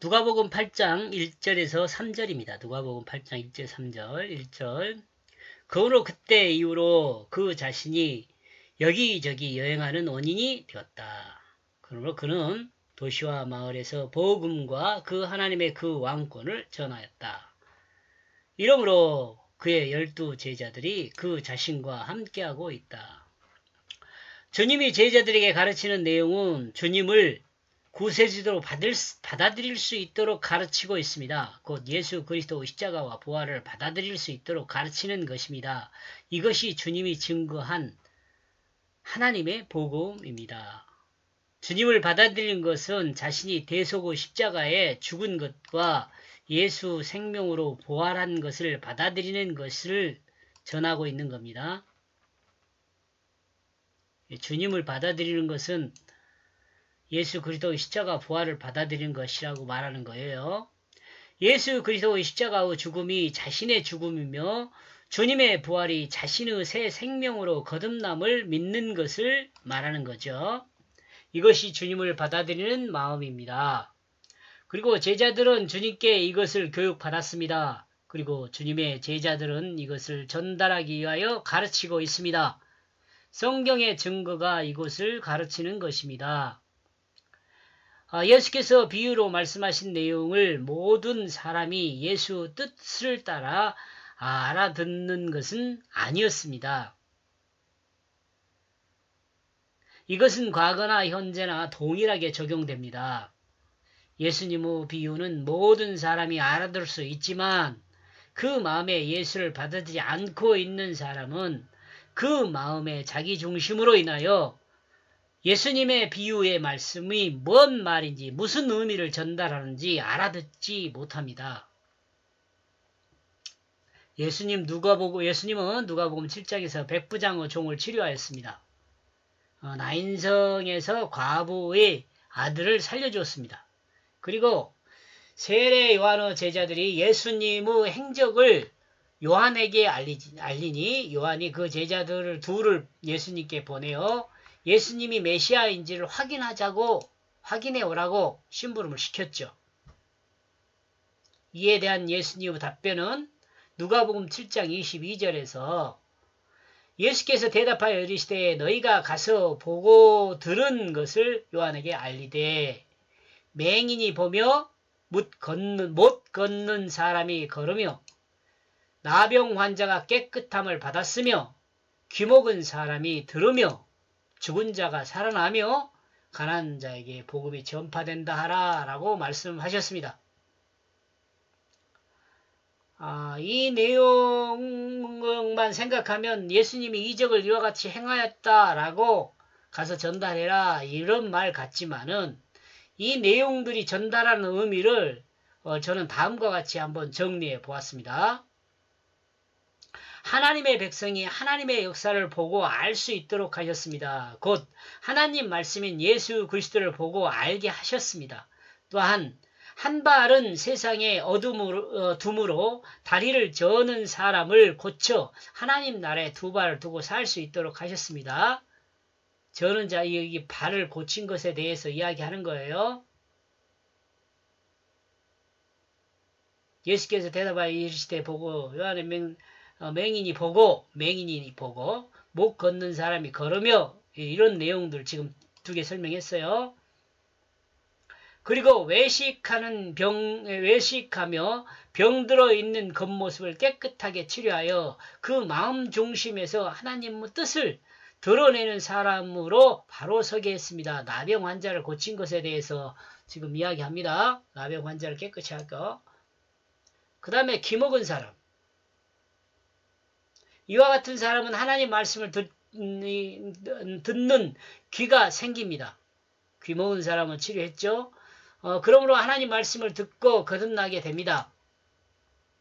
누가복음 8장 1절에서 3절입니다. 누가복음 8장 1절, 3절, 1절. 그 후로 그때 이후로 그 자신이 여기저기 여행하는 원인이 되었다. 그러므로 그는 도시와 마을에서 복음과 그 하나님의 그 왕권을 전하였다. 이러므로 그의 12 제자들이 그 자신과 함께하고 있다. 주님이 제자들에게 가르치는 내용은 주님을 구세주로 받아들일 수 있도록 가르치고 있습니다. 곧 예수 그리스도 십자가와 부활을 받아들일 수 있도록 가르치는 것입니다. 이것이 주님이 증거한 하나님의 복음입니다. 주님을 받아들이는 것은 자신이 대속의 십자가에 죽은 것과 예수 생명으로 부활한 것을 받아들이는 것을 전하고 있는 겁니다. 주님을 받아들이는 것은 예수 그리스도의 십자가 부활을 받아들이는 것이라고 말하는 거예요. 예수 그리스도의 십자가의 죽음이 자신의 죽음이며 주님의 부활이 자신의 새 생명으로 거듭남을 믿는 것을 말하는 거죠. 이것이 주님을 받아들이는 마음입니다. 그리고 제자들은 주님께 이것을 교육받았습니다. 그리고 주님의 제자들은 이것을 전달하기 위하여 가르치고 있습니다. 성경의 증거가 이것을 가르치는 것입니다. 예수께서 비유로 말씀하신 내용을 모든 사람이 예수 뜻을 따라 알아듣는 것은 아니었습니다. 이것은 과거나 현재나 동일하게 적용됩니다. 예수님의 비유는 모든 사람이 알아들을 수 있지만 그 마음에 예수를 받아들이지 않고 있는 사람은 그 마음의 자기 중심으로 인하여 예수님의 비유의 말씀이 뭔 말인지 무슨 의미를 전달하는지 알아듣지 못합니다. 예수님은 누가복음 7장에서 백부장의 종을 치료하였습니다. 나인성에서 과부의 아들을 살려주었습니다. 그리고 세례 요한의 제자들이 예수님의 행적을 요한에게 알리니 요한이 그 제자들을 둘을 예수님께 보내어 예수님이 메시아인지를 확인해 오라고 심부름을 시켰죠. 이에 대한 예수님의 답변은 누가복음 7장 22절에서 예수께서 대답하여 이르시되 너희가 가서 보고 들은 것을 요한에게 알리되 맹인이 보며 못 걷는 사람이 걸으며 나병 환자가 깨끗함을 받았으며 귀목은 사람이 들으며 죽은 자가 살아나며 가난한 자에게 복음이 전파된다 하라 라고 말씀하셨습니다. 이 내용만 생각하면 예수님이 이적을 이와 같이 행하였다라고 가서 전달해라 이런 말 같지만은 이 내용들이 전달하는 의미를 저는 다음과 같이 한번 정리해 보았습니다. 하나님의 백성이 하나님의 역사를 보고 알 수 있도록 하셨습니다. 곧 하나님 말씀인 예수 그리스도를 보고 알게 하셨습니다. 또한 한 발은 세상의 어둠으로 둠으로 다리를 저는 사람을 고쳐 하나님 나라에 두 발을 두고 살 수 있도록 하셨습니다. 저는 자 여기 발을 고친 것에 대해서 이야기하는 거예요. 예수께서 대답하여 이르시되 보고 요한의 맹인이 보고 못 걷는 사람이 걸으며 이런 내용들 지금 두 개 설명했어요. 그리고 외식하며 병들어 있는 겉모습을 깨끗하게 치료하여 그 마음 중심에서 하나님의 뜻을 드러내는 사람으로 바로 서게 했습니다. 나병 환자를 고친 것에 대해서 지금 이야기합니다. 나병 환자를 깨끗이 할 거. 그 다음에 귀먹은 사람. 이와 같은 사람은 하나님 말씀을 듣는 귀가 생깁니다. 귀먹은 사람은 치료했죠. 그러므로 하나님 말씀을 듣고 거듭나게 됩니다.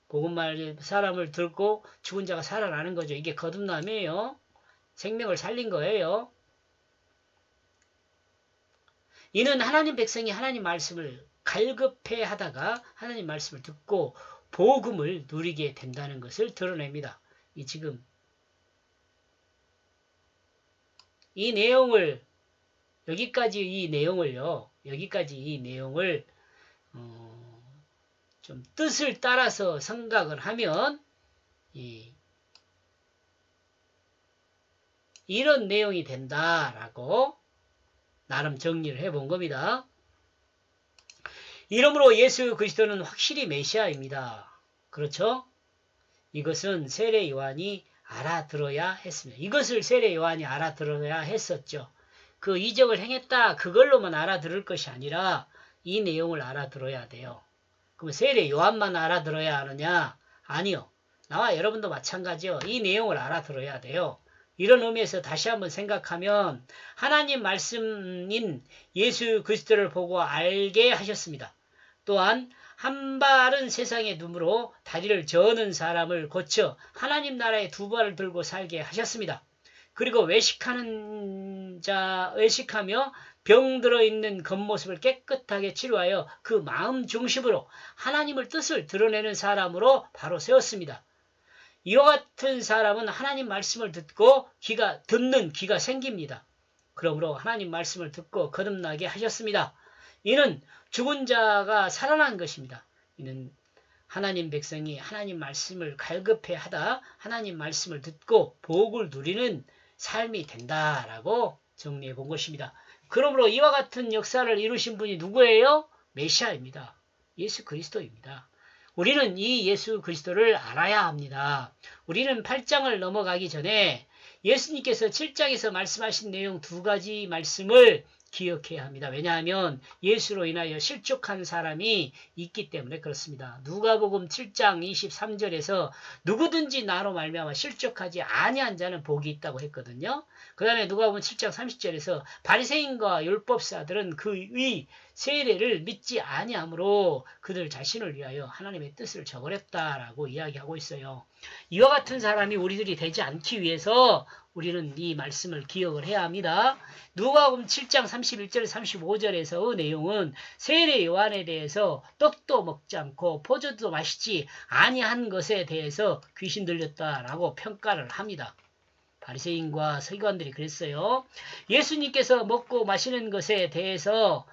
복음말 사람을 듣고 죽은 자가 살아나는 거죠. 이게 거듭남이에요. 생명을 살린 거예요. 이는 하나님 백성이 하나님 말씀을 갈급해 하다가 하나님 말씀을 듣고 복음을 누리게 된다는 것을 드러냅니다. 지금 이 내용을 여기까지 이 내용을 좀 뜻을 따라서 생각을 하면 이런 내용이 된다라고 나름 정리를 해본 겁니다. 이러므로 예수 그리스도는 확실히 메시아입니다. 그렇죠? 이것은 세례 요한이 알아들어야 했습니다. 이것을 세례 요한이 알아들어야 했었죠. 그 이적을 행했다 그걸로만 알아들을 것이 아니라 이 내용을 알아들어야 돼요. 그럼 세례 요한만 알아들어야 하느냐? 아니요. 나와 여러분도 마찬가지요. 이 내용을 알아들어야 돼요. 이런 의미에서 다시 한번 생각하면 하나님 말씀인 예수 그리스도를 보고 알게 하셨습니다. 또한 한 발은 세상의 눈으로 다리를 저는 사람을 고쳐 하나님 나라의 두 발을 들고 살게 하셨습니다. 그리고 외식하며 병들어 있는 겉모습을 깨끗하게 치료하여 그 마음 중심으로 하나님을 뜻을 드러내는 사람으로 바로 세웠습니다. 이와 같은 사람은 하나님 말씀을 듣고 듣는 귀가 생깁니다. 그러므로 하나님 말씀을 듣고 거듭나게 하셨습니다. 이는 죽은 자가 살아난 것입니다. 이는 하나님 백성이 하나님 말씀을 갈급해 하다 하나님 말씀을 듣고 복을 누리는 삶이 된다라고 정리해 본 것입니다. 그러므로 이와 같은 역사를 이루신 분이 누구예요? 메시아입니다. 예수 그리스도입니다. 우리는 이 예수 그리스도를 알아야 합니다. 우리는 8장을 넘어가기 전에 예수님께서 7장에서 말씀하신 내용 두 가지 말씀을 기억해야 합니다. 왜냐하면 예수로 인하여 실족한 사람이 있기 때문에 그렇습니다. 누가복음 7장 23절에서 누구든지 나로 말미암아 실족하지 아니한 자는 복이 있다고 했거든요. 그 다음에 누가복음 7장 30절에서 바리새인과 율법사들은 그의 세례를 믿지 아니하므로 그들 자신을 위하여 하나님의 뜻을 저버렸다라고 이야기하고 있어요. 이와 같은 사람이 우리들이 되지 않기 위해서 우리는 이 말씀을 기억을 해야 합니다. 누가복음 7장 31절 35절에서의 내용은 세례 요한에 대해서 떡도 먹지 않고 포도도 마시지 아니한 것에 대해서 귀신 들렸다라고 평가를 합니다. 바리새인과 서기관들이 그랬어요. 예수님께서 먹고 마시는 것에 대해서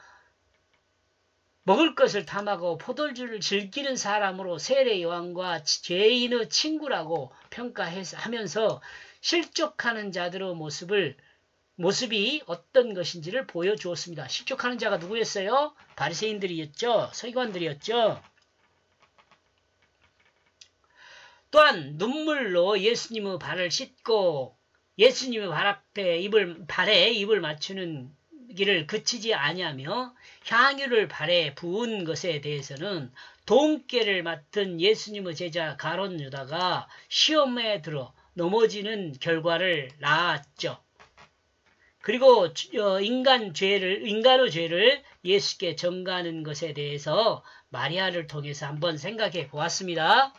먹을 것을 탐하고 포도주를 즐기는 사람으로 세례 요한과 죄인의 친구라고 평가하면서 실족하는 자들의 모습이 어떤 것인지를 보여주었습니다. 실족하는 자가 누구였어요? 바리새인들이었죠. 서기관들이었죠. 또한 눈물로 예수님의 발을 씻고 예수님의 발에 입을 맞추는 길을 그치지 아니하며 향유를 발에 부은 것에 대해서는 돈깨를 맡은 예수님의 제자 가룟 유다가 시험에 들어 넘어지는 결과를 낳았죠. 그리고 인간의 죄를 예수께 전가하는 것에 대해서 마리아를 통해서 한번 생각해 보았습니다.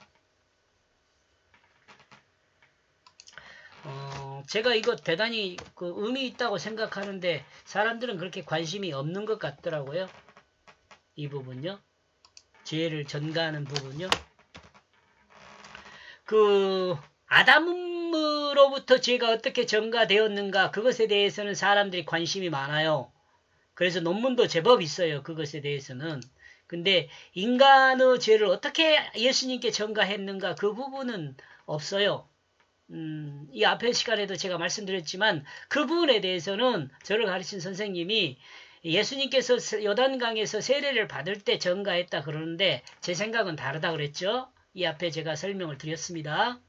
제가 이거 대단히 의미 있다고 생각하는데 사람들은 그렇게 관심이 없는 것 같더라고요. 이 부분요. 죄를 전가하는 부분요. 아담으로부터 죄가 어떻게 전가되었는가 그것에 대해서는 사람들이 관심이 많아요. 그래서 논문도 제법 있어요. 그것에 대해서는. 근데 인간의 죄를 어떻게 예수님께 전가했는가 그 부분은 없어요. 이 앞의 시간에도 제가 말씀드렸지만 그 부분에 대해서는 저를 가르친 선생님이 예수님께서 요단강에서 세례를 받을 때 전가했다 그러는데 제 생각은 다르다 그랬죠. 이 앞에 제가 설명을 드렸습니다.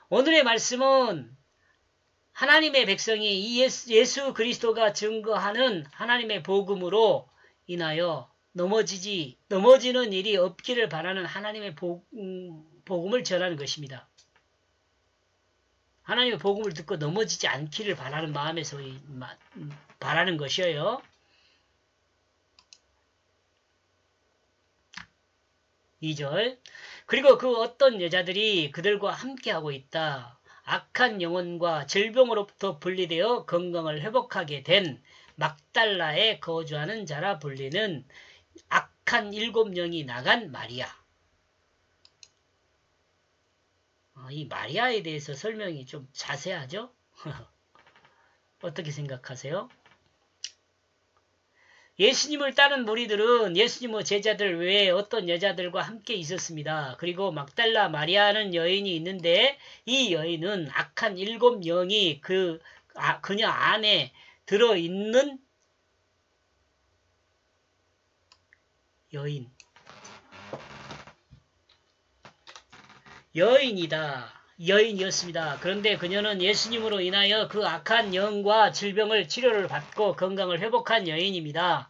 오늘의 말씀은 하나님의 백성이 이 예수 그리스도가 증거하는 하나님의 복음으로 인하여 넘어지는 일이 없기를 바라는 하나님의 복음을 전하는 것입니다. 하나님의 복음을 듣고 넘어지지 않기를 바라는 마음에서 바라는 것이에요. 2절 그리고 그 어떤 여자들이 그들과 함께하고 있다. 악한 영혼과 질병으로부터 분리되어 건강을 회복하게 된 막달라에 거주하는 자라 불리는 악한 7영이 나간 마리아. 이 마리아에 대해서 설명이 좀 자세하죠? 어떻게 생각하세요? 예수님을 따른 무리들은 예수님의 제자들 외에 어떤 여자들과 함께 있었습니다. 그리고 막달라 마리아는 여인이 있는데 이 여인은 악한 7영이 그녀 안에 들어있는 여인이다. 여인이었습니다. 그런데 그녀는 예수님으로 인하여 그 악한 영과 질병을 치료를 받고 건강을 회복한 여인입니다.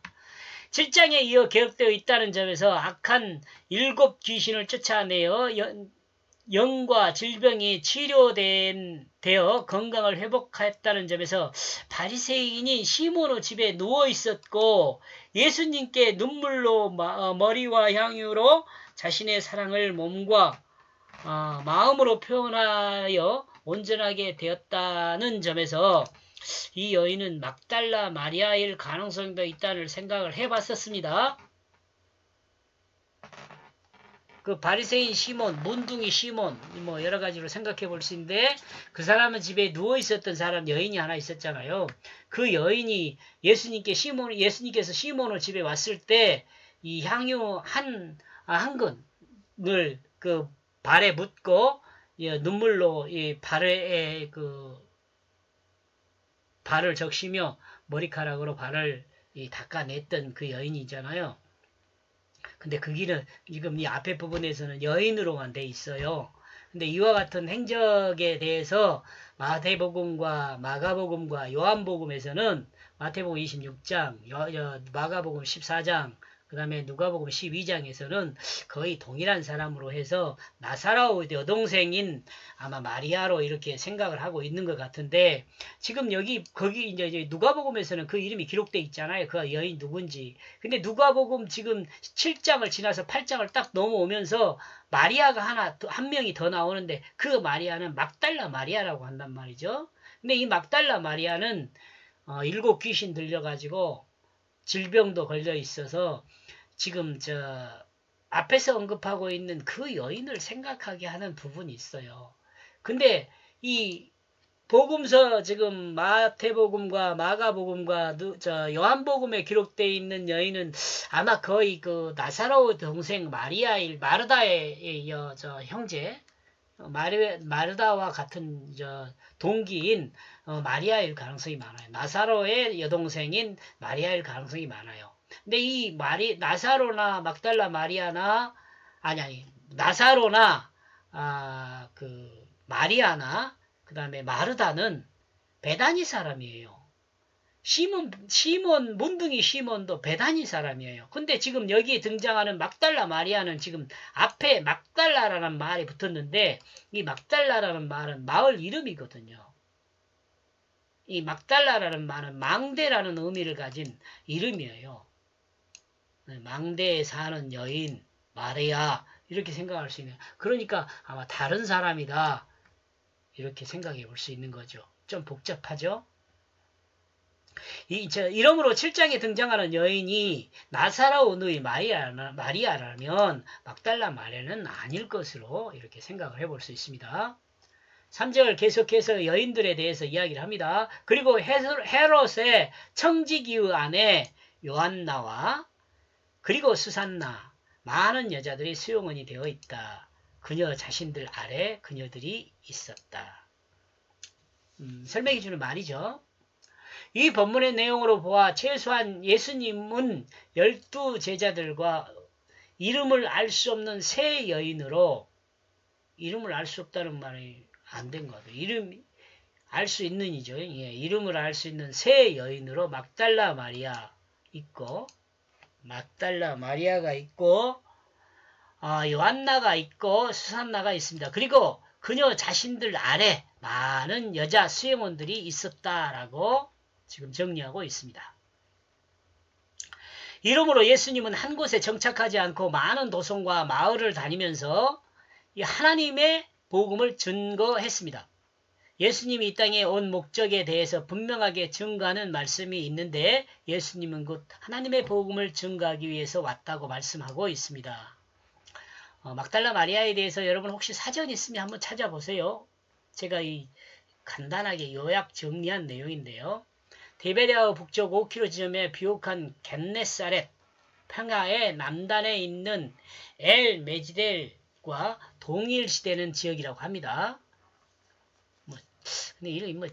7장에 이어 기록되어 있다는 점에서 악한 7 귀신을 쫓아내어 영과 질병이 치료되어 건강을 회복했다는 점에서 바리새인인 시몬의 집에 누워 있었고 예수님께 눈물로 머리와 향유로 자신의 사랑을 몸과 마음으로 표현하여 온전하게 되었다는 점에서 이 여인은 막달라 마리아일 가능성도 있다는 생각을 해봤었습니다. 그 바리새인 시몬, 문둥이 시몬, 뭐 여러 가지로 생각해 볼 수 있는데 그 사람은 집에 누워 있었던 사람 여인이 하나 있었잖아요. 그 여인이 예수님께서 시몬의 집에 왔을 때 이 향유 한 근을 그 발에 묻고 눈물로 이 발을 적시며 머리카락으로 발을 닦아냈던 그 여인이잖아요. 근데 그 길은 지금 이 앞에 부분에서는 여인으로만 돼 있어요. 근데 이와 같은 행적에 대해서 마태복음과 마가복음과 요한복음에서는 마태복음 26장, 마가복음 14장, 그 다음에 누가복음 12장에서는 거의 동일한 사람으로 해서 나사로의 여동생인 아마 마리아로 이렇게 생각을 하고 있는 것 같은데 지금 거기 이제 누가복음에서는 그 이름이 기록되어 있잖아요. 그 여인 누군지. 근데 누가복음 지금 7장을 지나서 8장을 딱 넘어오면서 마리아가 한 명이 더 나오는데 그 마리아는 막달라 마리아라고 한단 말이죠. 근데 이 막달라 마리아는 7 귀신 들려가지고 질병도 걸려 있어서 지금 앞에서 언급하고 있는 그 여인을 생각하게 하는 부분이 있어요. 근데 이 복음서 지금 마태복음과 마가복음과 요한복음에 기록되어 있는 여인은 아마 거의 그 나사로 동생 마르다의 형제 마르다와 같은 동기인 마리아일 가능성이 많아요. 나사로의 여동생인 마리아일 가능성이 많아요. 근데 이 나사로나 막달라 마리아나 나사로나 그 마리아나 그 다음에 마르다는 베다니 사람이에요. 시몬, 문둥이 시몬도 베다니 사람이에요. 근데 지금 여기에 등장하는 막달라 마리아는 지금 앞에 막달라라는 말이 붙었는데 이 막달라라는 말은 마을 이름이거든요. 이 막달라라는 말은 망대라는 의미를 가진 이름이에요. 망대에 사는 여인, 마리아 이렇게 생각할 수 있는 그러니까 아마 다른 사람이다 이렇게 생각해 볼 수 있는 거죠. 좀 복잡하죠? 이름으로 7장에 등장하는 여인이 나사로 누이 마리아라면 막달라 마리아는 아닐 것으로 이렇게 생각을 해볼 수 있습니다. 3절 계속해서 여인들에 대해서 이야기를 합니다. 그리고 헤롯의 청지기의 아내 요한나와 그리고 수산나 많은 여자들이 수용원이 되어 있다. 그녀 자신들 아래 그녀들이 있었다. 설명해 주는 말이죠. 이 본문의 내용으로 보아 최소한 예수님은 12 제자들과 이름을 알 수 없는 세 여인으로 이름을 알 수 없다는 말이 안 된 것 같아요. 이름 알 수 있는 이죠. 예, 이름을 알 수 있는 세 여인으로 막달라 마리아가 있고 요한나가 있고 수산나가 있습니다. 그리고 그녀 자신들 아래 많은 여자 수행원들이 있었다라고 지금 정리하고 있습니다. 이러므로 예수님은 한 곳에 정착하지 않고 많은 도성과 마을을 다니면서 하나님의 복음을 증거했습니다. 예수님이 이 땅에 온 목적에 대해서 분명하게 증거하는 말씀이 있는데 예수님은 곧 하나님의 복음을 증거하기 위해서 왔다고 말씀하고 있습니다. 막달라 마리아에 대해서 여러분 혹시 사전 있으면 한번 찾아보세요. 제가 간단하게 요약 정리한 내용인데요. 디베랴 북쪽 5km 지점에 비옥한 겟네사렛 평야의 남단에 있는 엘 메지델과 동일시되는 지역이라고 합니다. 근데 이거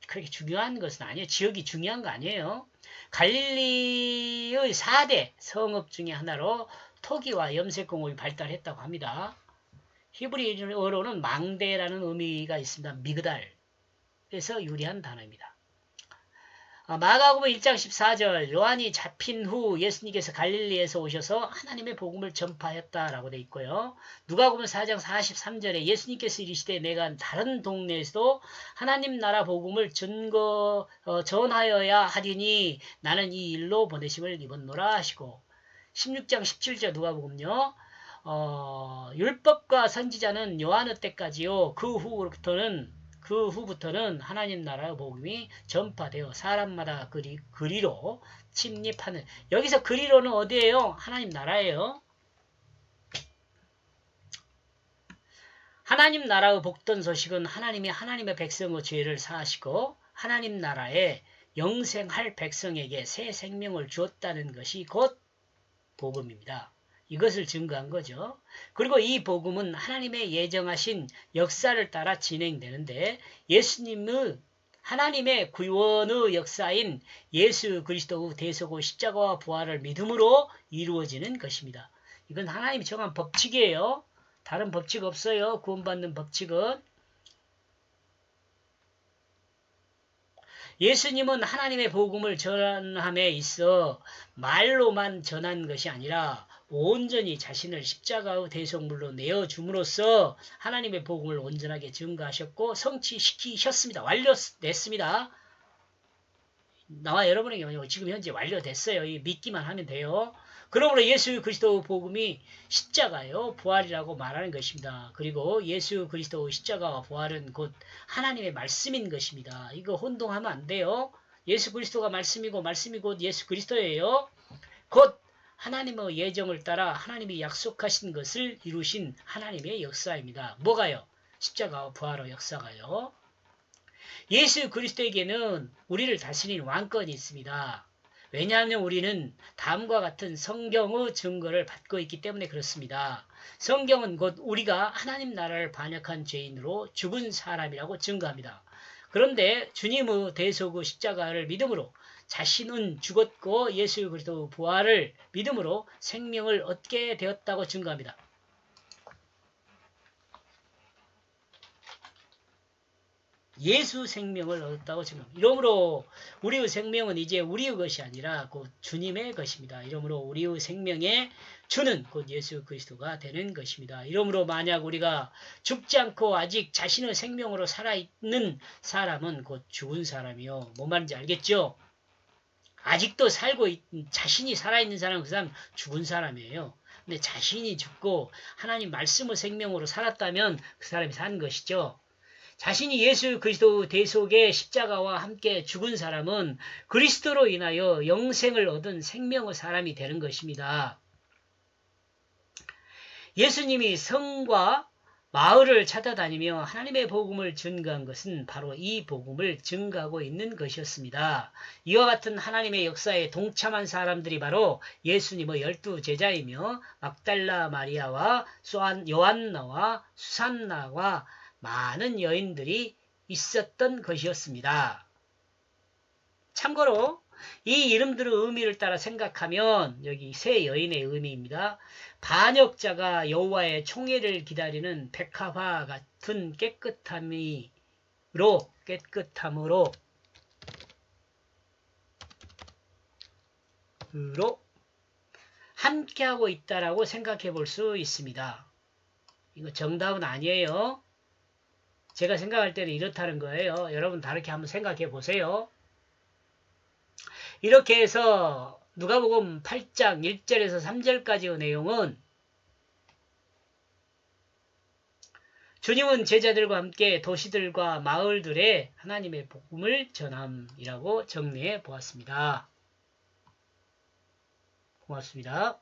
그렇게 중요한 것은 아니에요. 지역이 중요한 거 아니에요. 갈릴리의 4대 성읍 중에 하나로 토기와 염색공업이 발달했다고 합니다. 히브리어로는 망대라는 의미가 있습니다. 미그달에서 유래한 단어입니다. 마가복음 1장 14절 요한이 잡힌 후 예수님께서 갈릴리에서 오셔서 하나님의 복음을 전파했다라고 되어 있고요. 누가복음 4장 43절에 예수님께서 이르시되 내가 다른 동네에서도 하나님 나라 복음을 전하여야 하리니 나는 이 일로 보내심을 입었노라 하시고 16장 17절 누가복음요. 율법과 선지자는 요한의 때까지요. 그 후부터는 하나님 나라의 복음이 전파되어 사람마다 그리로 침입하는. 여기서 그리로는 어디예요? 하나님 나라예요. 하나님 나라의 복된 소식은 하나님이 하나님의 백성의 죄를 사하시고 하나님 나라에 영생할 백성에게 새 생명을 주었다는 것이 곧 복음입니다. 이것을 증거한 거죠. 그리고 이 복음은 하나님의 예정하신 역사를 따라 진행되는데 예수님의 하나님의 구원의 역사인 예수 그리스도의 대속의 십자가와 부활을 믿음으로 이루어지는 것입니다. 이건 하나님이 정한 법칙이에요. 다른 법칙 없어요. 구원받는 법칙은. 예수님은 하나님의 복음을 전함에 있어 말로만 전한 것이 아니라 온전히 자신을 십자가의 대속물로 내어줌으로써 하나님의 복음을 온전하게 증거하셨고 성취시키셨습니다. 완료됐습니다. 나와 여러분에게 지금 현재 완료됐어요. 믿기만 하면 돼요. 그러므로 예수 그리스도의 복음이 십자가요 부활이라고 말하는 것입니다. 그리고 예수 그리스도의 십자가와 부활은 곧 하나님의 말씀인 것입니다. 이거 혼동하면 안 돼요. 예수 그리스도가 말씀이고 말씀이 곧 예수 그리스도예요. 곧 하나님의 예정을 따라 하나님이 약속하신 것을 이루신 하나님의 역사입니다. 뭐가요? 십자가와 부활의 역사가요. 예수 그리스도에게는 우리를 다스리는 왕권이 있습니다. 왜냐하면 우리는 다음과 같은 성경의 증거를 받고 있기 때문에 그렇습니다. 성경은 곧 우리가 하나님 나라를 반역한 죄인으로 죽은 사람이라고 증거합니다. 그런데 주님의 대속의 십자가를 믿음으로 자신은 죽었고 예수 그리스도의 부활을 믿음으로 생명을 얻게 되었다고 증거합니다. 예수 생명을 얻었다고 증거합니다. 이러므로 우리의 생명은 이제 우리의 것이 아니라 곧 주님의 것입니다. 이러므로 우리의 생명의 주는 곧 예수 그리스도가 되는 것입니다. 이러므로 만약 우리가 죽지 않고 아직 자신의 생명으로 살아있는 사람은 곧 죽은 사람이요. 뭔 말인지 알겠죠? 아직도 살고 자신이 살아있는 사람은 그 사람 죽은 사람이에요. 근데 자신이 죽고 하나님 말씀의 생명으로 살았다면 그 사람이 산 것이죠. 자신이 예수 그리스도 대속의 십자가와 함께 죽은 사람은 그리스도로 인하여 영생을 얻은 생명의 사람이 되는 것입니다. 예수님이 성과 마을을 찾아다니며 하나님의 복음을 증거한 것은 바로 이 복음을 증거하고 있는 것이었습니다. 이와 같은 하나님의 역사에 동참한 사람들이 바로 예수님의 12 제자이며 막달라 마리아와 요한나와 수산나와 많은 여인들이 있었던 것이었습니다. 참고로 이 이름들의 의미를 따라 생각하면 여기 세 여인의 의미입니다. 반역자가 여호와의 총애를 기다리는 백합화 같은 깨끗함으로 함께하고 있다라고 생각해 볼 수 있습니다. 이거 정답은 아니에요. 제가 생각할 때는 이렇다는 거예요. 여러분 다르게 한번 생각해 보세요. 이렇게 해서 누가복음 8장 1절에서 3절까지의 내용은 주님은 제자들과 함께 도시들과 마을들에 하나님의 복음을 전함이라고 정리해 보았습니다. 고맙습니다.